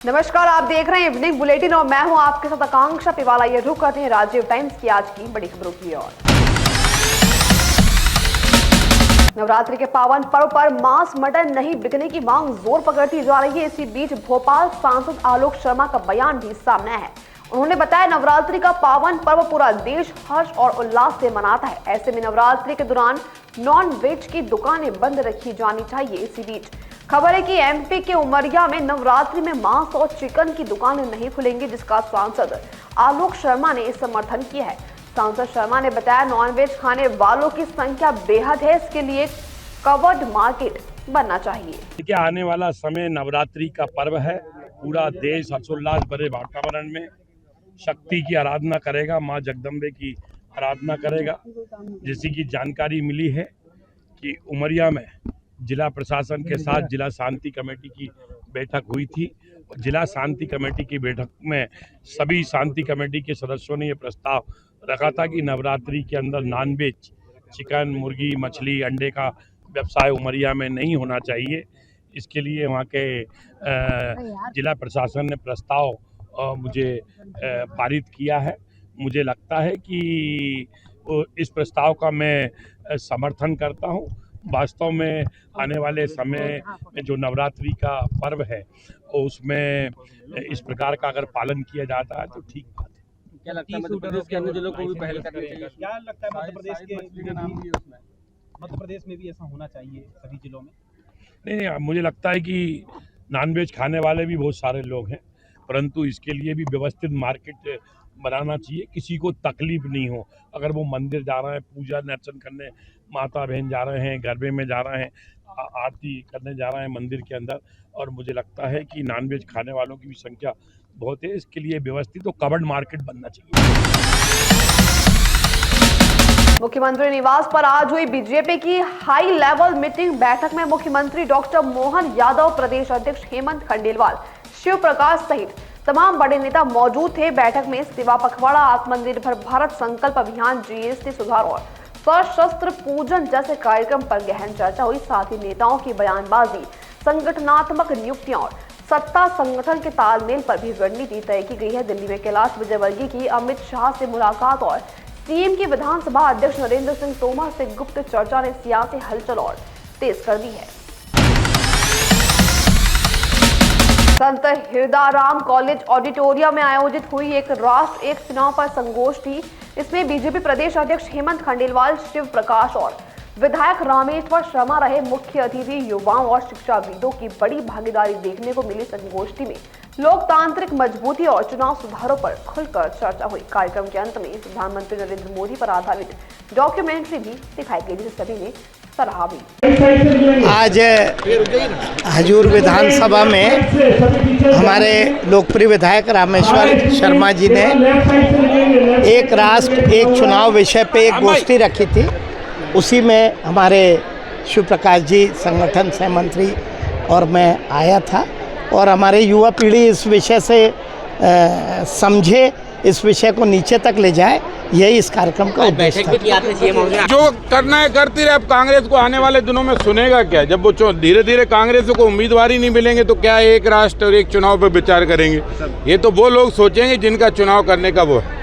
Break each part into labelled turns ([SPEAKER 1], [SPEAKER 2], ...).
[SPEAKER 1] नमस्कार, आप देख रहे हैं इवनिंग बुलेटिन और मैं हूं आपके साथ आकांक्षा पिवाला। ये रुक करते हैं राजीव टाइम्स की आज की बड़ी खबरों की ओर। नवरात्रि के पावन पर्व पर मांस मटन नहीं बिकने की मांग जोर पकड़ती जा रही है। इसी बीच भोपाल सांसद आलोक शर्मा का बयान भी सामने है। उन्होंने बताया नवरात्रि का पावन पर्व पूरा देश हर्ष और उल्लास से मनाता है। ऐसे में नवरात्रि के दौरान नॉन वेज की दुकानें बंद रखी जानी चाहिए। इसी बीच खबर है कि एमपी के उमरिया में नवरात्रि में मांस और चिकन की दुकानें नहीं खुलेंगी, जिसका सांसद आलोक शर्मा ने समर्थन किया है। सांसद शर्मा ने बताया नॉनवेज खाने वालों की संख्या बेहद है, इसके लिए कवर्ड मार्केट बनना चाहिए।
[SPEAKER 2] देखिए, आने वाला समय नवरात्रि का पर्व है। पूरा देश हर्षोल्लास भरे वातावरण में शक्ति की आराधना करेगा, माँ जगदम्बे की आराधना करेगा। जैसी की जानकारी मिली है कि उमरिया में जिला प्रशासन के साथ जिला शांति कमेटी की बैठक हुई थी। जिला शांति कमेटी की बैठक में सभी शांति कमेटी के सदस्यों ने यह प्रस्ताव रखा था कि नवरात्रि के अंदर नॉनवेज चिकन, मुर्गी, मछली, अंडे का व्यवसाय उमरिया में नहीं होना चाहिए। इसके लिए वहाँ के जिला प्रशासन ने प्रस्ताव मुझे पारित किया है। मुझे लगता है कि इस प्रस्ताव का मैं समर्थन करता हूँ। वास्तव में आने वाले समय में जो नवरात्रि का पर्व है उसमें इस प्रकार का अगर पालन किया जाता है तो ठीक बात है।
[SPEAKER 3] क्या लगता है मध्य प्रदेश के अन्य जिलों को भी पहल करनी चाहिए?
[SPEAKER 4] क्या लगता है मध्य प्रदेश में भी ऐसा होना चाहिए सभी जिलों में?
[SPEAKER 2] नहीं, मुझे लगता है कि नॉनवेज खाने वाले भी बहुत सारे लोग हैं, परंतु इसके लिए भी व्यवस्थित मार्केट बनाना चाहिए। किसी को तकलीफ नहीं हो। अगर वो मंदिर जा रहे हैं, पूजा अर्चन करने, माता बहन जा रहे हैं, गरबे में जा रहे हैं, आरती करने जा रहे हैं मंदिर के अंदर, और मुझे लगता है कि नॉनवेज खाने वालों की भी संख्या बहुत है। इसके लिए व्यवस्थित तो कवर्ड मार्केट बनना चाहिए।
[SPEAKER 1] मुख्यमंत्री निवास पर आज हुई बीजेपी की हाई लेवल मीटिंग। बैठक में मुख्यमंत्री डॉक्टर मोहन यादव, प्रदेश अध्यक्ष हेमंत खंडेलवाल, शिव प्रकाश सहित तमाम बड़े नेता मौजूद थे। बैठक में सेवा पखवाड़ा, आत्मनिर्भर भारत संकल्प अभियान, जीएसटी सुधार और सशस्त्र पूजन जैसे कार्यक्रम पर गहन चर्चा हुई। साथ ही नेताओं की बयानबाजी, संगठनात्मक नियुक्तियां और सत्ता संगठन के तालमेल पर भी रणनीति तय की गई है। दिल्ली में कैलाश विजयवर्गीय की अमित शाह से मुलाकात और सीएम की विधानसभा अध्यक्ष नरेंद्र सिंह तोमर से गुप्त चर्चा ने सियासी हलचल और तेज कर दी है। संत हिरदाराम कॉलेज ऑडिटोरियम में आयोजित हुई एक राष्ट्र एक चुनाव पर संगोष्ठी। इसमें बीजेपी प्रदेश अध्यक्ष हेमंत खंडेलवाल, शिव प्रकाश और विधायक रामेश्वर शर्मा रहे मुख्य अतिथि। युवाओं और शिक्षाविदों की बड़ी भागीदारी देखने को मिली। संगोष्ठी में लोकतांत्रिक मजबूती और चुनाव सुधारों पर खुलकर चर्चा हुई। कार्यक्रम के अंत में प्रधानमंत्री नरेंद्र मोदी पर आधारित डॉक्यूमेंट्री भी दिखाई गई, जिसे सभी ने सराहा भी।
[SPEAKER 5] आज हजूर विधानसभा में हमारे लोकप्रिय विधायक रामेश्वर शर्मा जी ने एक राष्ट्र एक चुनाव विषय पे एक गोष्ठी रखी थी। उसी में हमारे शिव प्रकाश जी संगठन सह मंत्री और मैं आया था, और हमारे युवा पीढ़ी इस विषय से समझे, इस विषय को नीचे तक ले जाए, यही इस कार्यक्रम का उद्देश्य था।
[SPEAKER 6] जो करना है करती रहे। अब कांग्रेस को आने वाले दिनों में सुनेगा क्या? जब वो धीरे धीरे कांग्रेस को उम्मीदवार ही नहीं मिलेंगे तो क्या एक राष्ट्र और एक चुनाव पर विचार करेंगे? ये तो वो लोग सोचेंगे जिनका चुनाव करने का वो है।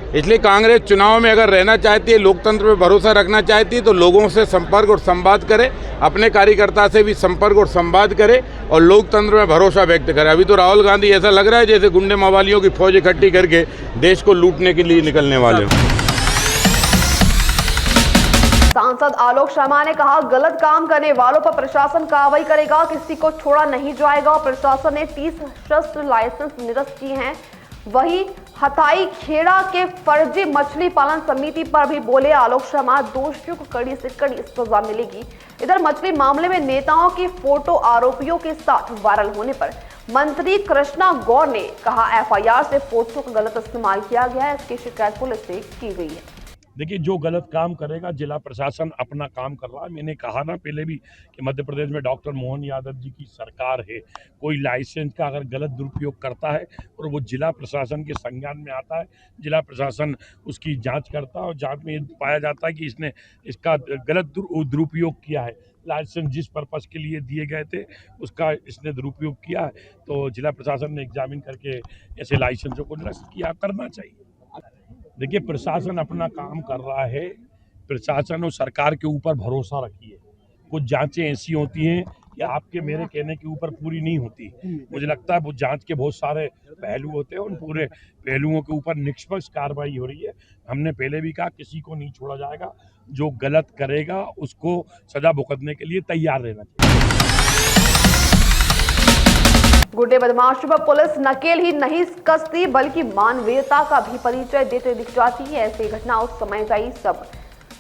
[SPEAKER 6] इसलिए कांग्रेस चुनाव में अगर रहना चाहती है, लोकतंत्र पर भरोसा रखना चाहती है, तो लोगों से संपर्क और संवाद करे, अपने कार्यकर्ता से भी संपर्क और संवाद करे और लोकतंत्र में भरोसा व्यक्त करे। अभी तो राहुल गांधी ऐसा लग रहा है जैसे गुंडे मवालियों की फौज इकट्ठी करके देश को लूटने के लिए निकलने वाले हो।
[SPEAKER 1] सांसद आलोक शर्मा ने कहा, गलत काम करने वालों पर प्रशासन कार्रवाई करेगा, किसी को छोड़ा नहीं जाएगा। प्रशासन ने 30 शस्त्र लाइसेंस निरस्त किए हैं। वहीं हथाई खेड़ा के फर्जी मछली पालन समिति पर भी बोले आलोक शर्मा, दोषियों को कड़ी से कड़ी सजा मिलेगी। इधर मछली मामले में नेताओं की फोटो आरोपियों के साथ वायरल होने पर मंत्री कृष्णा गौर ने कहा, एफआईआर से फोटो का गलत इस्तेमाल किया गया है, इसकी शिकायत पुलिस से की गई है।
[SPEAKER 2] देखिए, जो गलत काम करेगा जिला प्रशासन अपना काम कर रहा है। मैंने कहा ना पहले भी कि मध्य प्रदेश में डॉक्टर मोहन यादव जी की सरकार है। कोई लाइसेंस का अगर गलत दुरुपयोग करता है और वो जिला प्रशासन के संज्ञान में आता है, जिला प्रशासन उसकी जांच करता है और जांच में ये पाया जाता है कि इसने इसका गलत दुरुपयोग किया है, लाइसेंस जिस पर्पज़ के लिए दिए गए थे उसका इसने दुरुपयोग किया है, तो जिला प्रशासन ने एग्जामिन करके ऐसे लाइसेंसों को निरस्त किया करना चाहिए। देखिए, प्रशासन अपना काम कर रहा है। प्रशासन और सरकार के ऊपर भरोसा रखिए। कुछ जांचें ऐसी होती हैं कि आपके मेरे कहने के ऊपर पूरी नहीं होती। मुझे लगता है वो जांच के बहुत सारे पहलू होते हैं, उन पूरे पहलुओं के ऊपर निष्पक्ष कार्रवाई हो रही है। हमने पहले भी कहा किसी को नहीं छोड़ा जाएगा, जो गलत करेगा उसको सजा भुगतने के लिए तैयार रहना चाहिए।
[SPEAKER 1] गुड्डे बदमाशों पर पुलिस नकेल ही नहीं कसती बल्कि मानवीयता का भी परिचय देते दिख जाती है। ऐसी घटना उस समय आई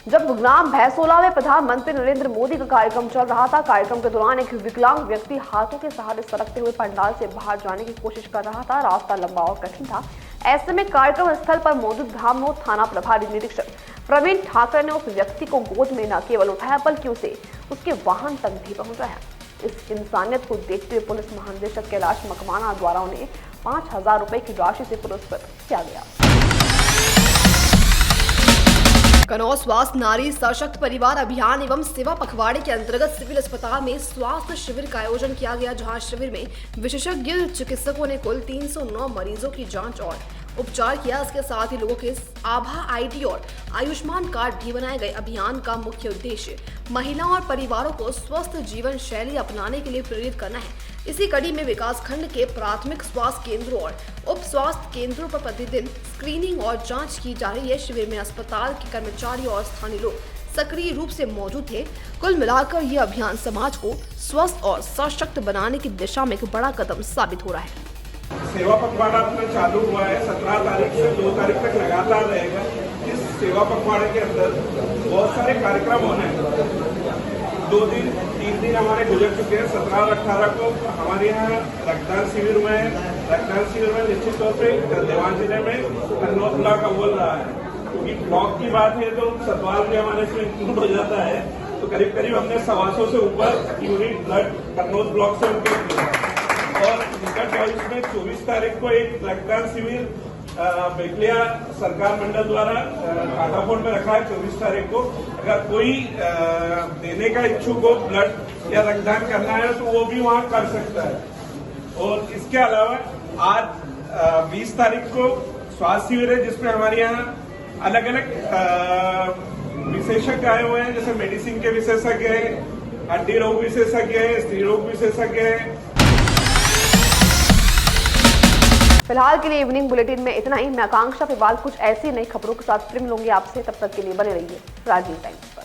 [SPEAKER 1] जब गुरुग्राम भैंसोला में प्रधानमंत्री नरेंद्र मोदी का कार्यक्रम चल रहा था। कार्यक्रम के दौरान एक विकलांग व्यक्ति हाथों के सहारे सरकते हुए पंडाल से बाहर जाने की कोशिश कर रहा था। रास्ता लंबा और कठिन था। ऐसे में कार्यक्रम स्थल पर मौजूद धामनोद थाना प्रभारी निरीक्षक प्रवीण ठाकर ने उस व्यक्ति को गोद में न केवल उठाया बल्कि उसे उसके वाहन तक भी पहुंचाया। इस इंसानियत को देखते हुए पुलिस महानिदेशक कैलाश मकवाना द्वारा उन्हें 5,000 रुपए की राशि से पुरस्कृत किया गया। कनौज स्वास्थ्य नारी सशक्त परिवार अभियान एवं सेवा पखवाड़े के अंतर्गत सिविल अस्पताल में स्वास्थ्य शिविर का आयोजन किया गया, जहां शिविर में विशेषज्ञ चिकित्सकों ने कुल 309 मरीजों की जांच और उपचार किया। इसके साथ ही लोगों के आभा आईडी और आयुष्मान कार्ड भी बनाए गए। अभियान का मुख्य उद्देश्य महिलाओं और परिवारों को स्वस्थ जीवन शैली अपनाने के लिए प्रेरित करना है। इसी कड़ी में विकासखंड के प्राथमिक स्वास्थ्य केंद्रों और उप स्वास्थ्य केंद्रों पर प्रतिदिन स्क्रीनिंग और जांच की जा रही है। शिविर में अस्पताल के कर्मचारी और स्थानीय लोग सक्रिय रूप से मौजूद थे। कुल मिलाकर यह अभियान समाज को स्वस्थ और सशक्त बनाने की दिशा में एक बड़ा कदम साबित हो रहा है।
[SPEAKER 7] सेवा पखवाड़ा अपना चालू हुआ है 17 तारीख से 2 तारीख तक लगातार रहेगा। इस सेवा पखवाड़े के अंदर बहुत सारे कार्यक्रम होने हैं। 2 दिन 3 दिन हमारे गुजर चुके हैं। 17 और 18 को हमारे यहाँ रक्तदान शिविर हुए हैं। रक्तदान शिविर में निश्चित तौर पर देवान जिले में कन्नौज ब्लॉक अव्वल रहा है, क्योंकि ब्लॉक की बात है तो सतवाल भी हमारे इसमें इंक्लूड हो जाता है। तो करीब करीब हमने 125 से ऊपर यूनिट ब्लड कन्नौज ब्लॉक से उनके और इनका चॉइस में 24 तारीख को एक रक्तदान शिविर बेकलिया सरकार मंडल द्वारा काटाफोड़ में रखा है। 24 तारीख को अगर कोई देने का इच्छुक हो, ब्लड या रक्तदान करना है तो वो भी वहां कर सकता है। और इसके अलावा आज 20 तारीख को स्वास्थ्य शिविर है, जिसमें हमारे यहाँ अलग अलग विशेषज्ञ आए हुए हैं, जैसे मेडिसिन के विशेषज्ञ हैं, हड्डी रोग विशेषज्ञ हैं, स्त्री रोग विशेषज्ञ हैं।
[SPEAKER 1] फिलहाल के लिए इवनिंग बुलेटिन में इतना ही। मैं आकांक्षा फिलहाल कुछ ऐसी नई खबरों के साथ फिर मिलूंगी आपसे। तब तक के लिए बने रहिए राजीव टाइम्स।